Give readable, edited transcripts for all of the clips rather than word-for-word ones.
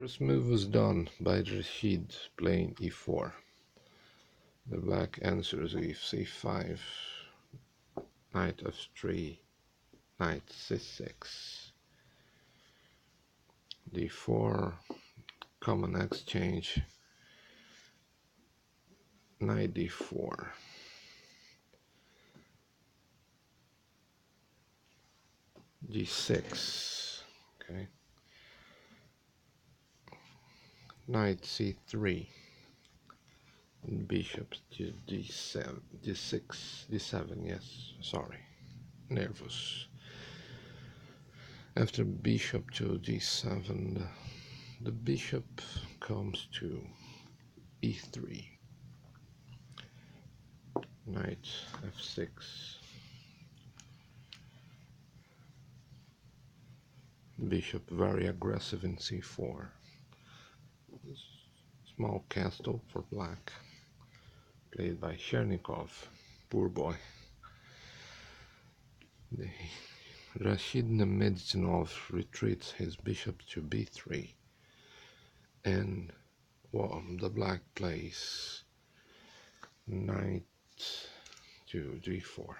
First move was done by Rashid playing e4. The black answers with c5, knight f3, knight c6, d4, common exchange, knight d4, g6, okay, knight c3, bishop to d7, d6, d7, yes, sorry, nervous. After bishop to d7, the bishop comes to e3, knight f6, bishop very aggressive in c4, small castle for black, played by Chernikov, poor boy. Rashid Nezhmetdinov retreats his bishop to b3, and well, the black plays knight to g4,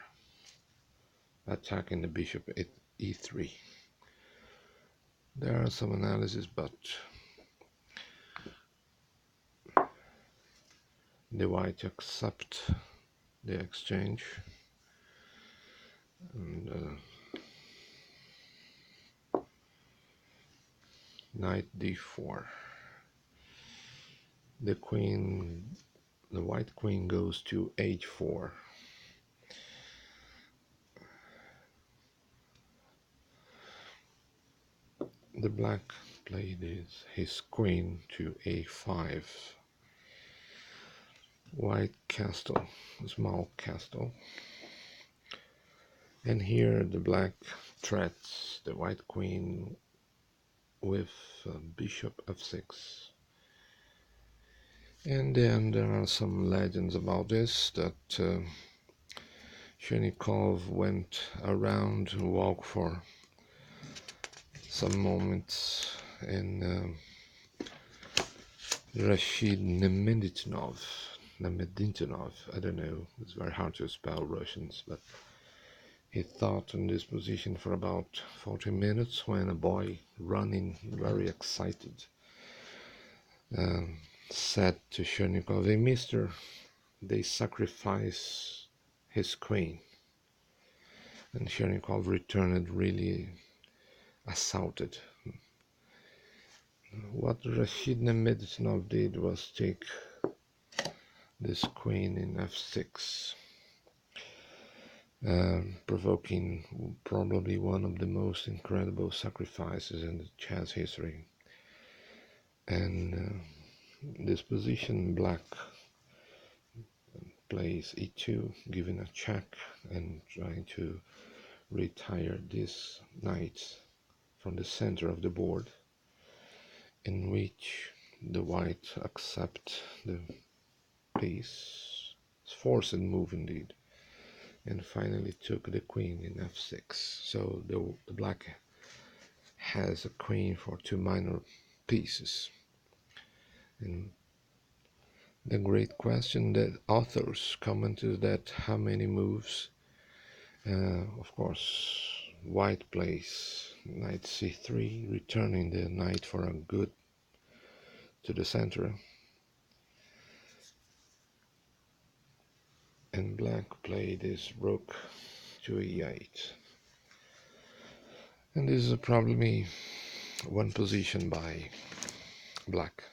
attacking the bishop at e3. There are some analysis, but the white accept the exchange, and knight d4. The white queen goes to h4. The black played his queen to a5. White castle, small castle. And here the black threats the white queen with bishop f6. And then there are some legends about this, that Chernikov went around and walked for some moments, and Rashid Nezhmetdinov, I don't know, it's very hard to spell Russians, but he thought in this position for about 40 minutes when a boy running very excited said to Chernikov, "Hey mister, they sacrifice his queen." And Chernikov returned really assaulted. What Rashid Nezhmetdinov did was take this queen in f6, provoking probably one of the most incredible sacrifices in the chess history. And this position, black plays e2, giving a check and trying to retire this knight from the center of the board, in which the white accept the piece. It's forced move indeed, and finally took the queen in f6. So the black has a queen for two minor pieces. And the great question that authors comment is that how many moves, of course, white plays knight c3, returning the knight for a good to the center, and black played this rook to e8. And this is probably one position by black,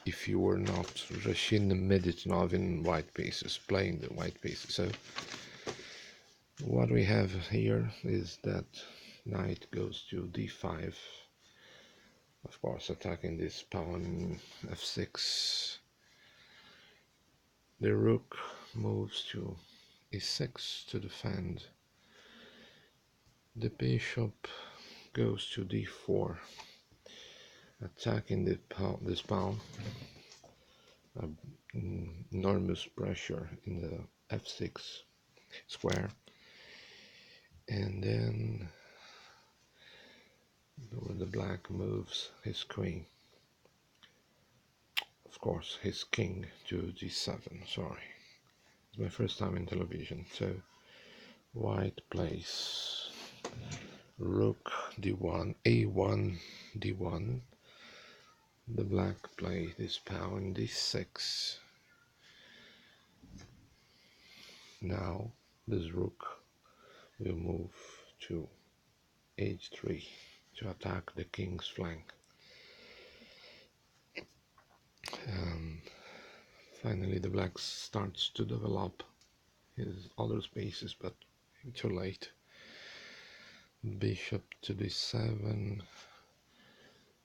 if you were not Rashid Nezhmetdinov in white pieces, playing the white pieces. So what we have here is that knight goes to d5, of course attacking this pawn f6. The rook moves to e6 to defend. The bishop goes to d4, attacking this pawn. Enormous pressure in the f6 square, and then the black moves his queen. of course, his king to g7. Sorry, it's my first time in television. So white plays rook d1, a1, d1. The black play this pawn d6. Now this rook will move to h3 to attack the king's flank. And finally the black starts to develop his other spaces, but too late. Bishop to d7.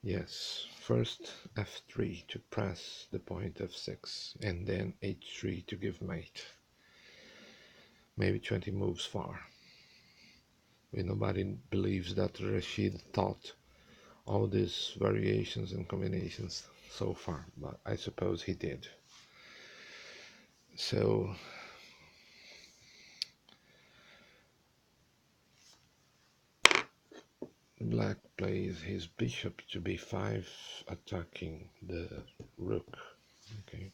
Yes, first f3 to press the point f6, and then h3 to give mate. Maybe 20 moves far. Nobody believes that Rashid thought all these variations and combinations so far, but I suppose he did. So black plays his bishop to b5, attacking the rook. Okay.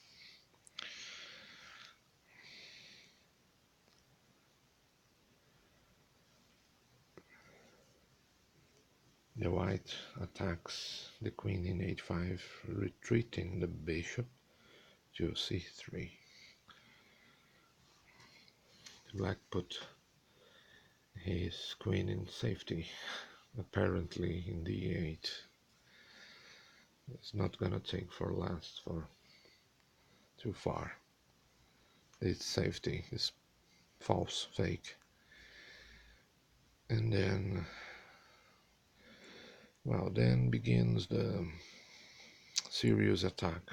The white attacks the queen in h5, retreating the bishop to c3. The black put his queen in safety, apparently in d8. It's not gonna take for last for too far. Its safety is false, fake. And then, well, then begins the serious attack.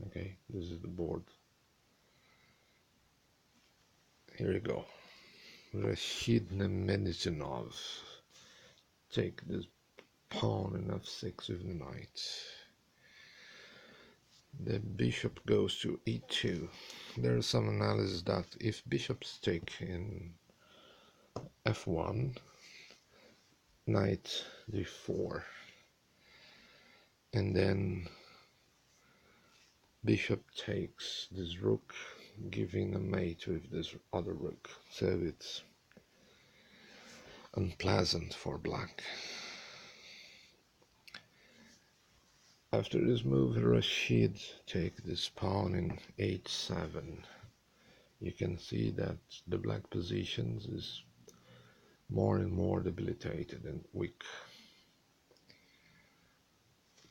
Okay, this is the board. Here you go. Rashid Nezhmetdinov. Take this pawn in f6 with the knight. The bishop goes to e2. There is some analysis that if bishops take in f1, knight d4, and then bishop takes this rook, giving a mate with this other rook, so it's unpleasant for black. After this move, Rashid takes this pawn in h7. You can see that the black positions is more and more debilitated and weak.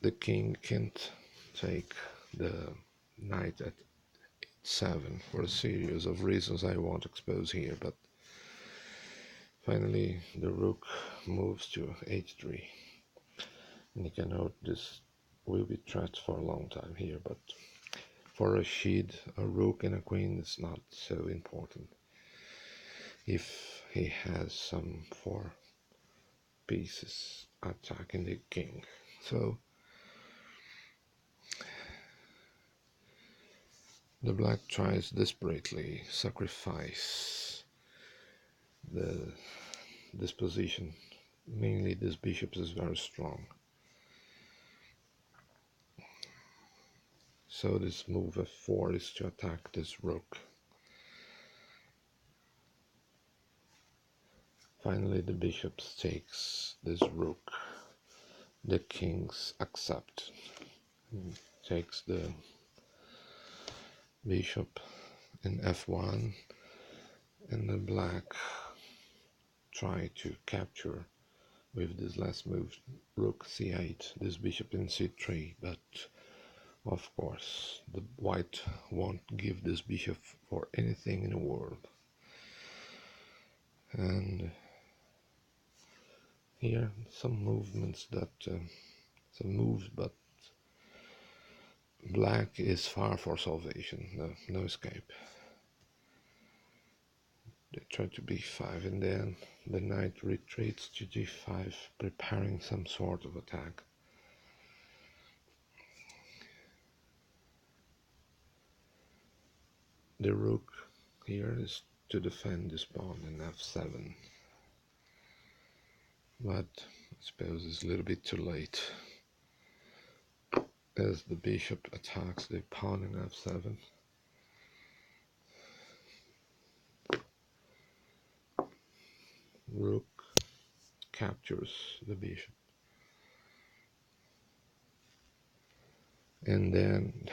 The king can't take the knight at h7 for a series of reasons I won't expose here, but finally the rook moves to h3. And you can note this will be trapped for a long time here, but for Rashid, a rook and a queen is not so important if he has some 4 pieces attacking the king. So the black tries desperately sacrifice this position. Mainly this bishop is very strong. So this move f4 is to attack this rook. Finally the bishop takes this rook. The kings accept. Takes the bishop in f1, and the black try to capture with this last move, rook c8, this bishop in c3, but of course the white won't give this bishop for anything in the world. And here some movements that some moves, but black is far for salvation, no escape. They try to b5, and then the knight retreats to g5, preparing some sort of attack. The rook here is to defend this pawn in f7, but I suppose it's a little bit too late. as the bishop attacks the pawn in f7. Rook captures the bishop. And then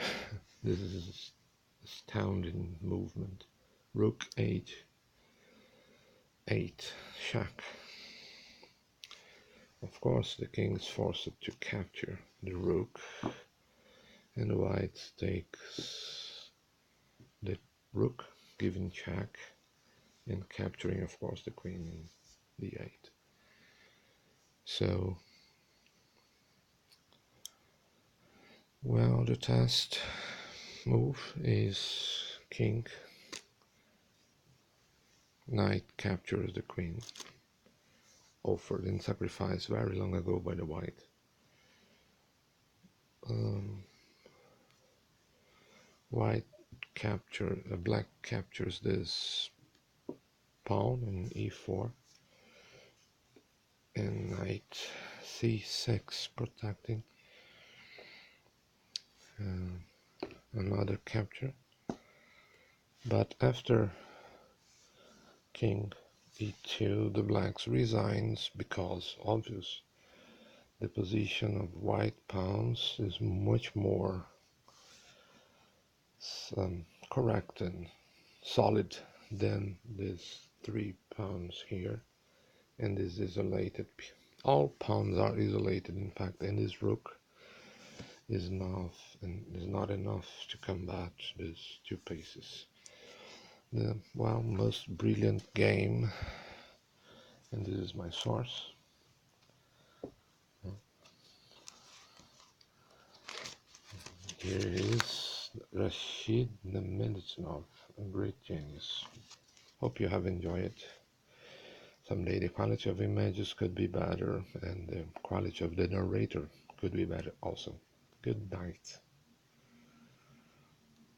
this is astounding movement. Rook 8, 8, check. Of course, the king is forced to capture the rook, and white takes the rook, giving check, and capturing, of course, the queen in d8. So, well, the test move is king, knight captures the queen, offered in sacrifice very long ago by the white. Black captures this pawn in e4, and knight c6 protecting. Another capture, but after king e2 the blacks resigns, because obvious the position of white pawns is much more correct and solid than these 3 pawns here, and this isolated. All pawns are isolated, in fact, and this rook is not enough to combat these 2 pieces. The most brilliant game, and this is my source. Here is Rashid Nezhmetdinov, a great genius. Hope you have enjoyed. Someday the quality of images could be better, and the quality of the narrator could be better also. Good night.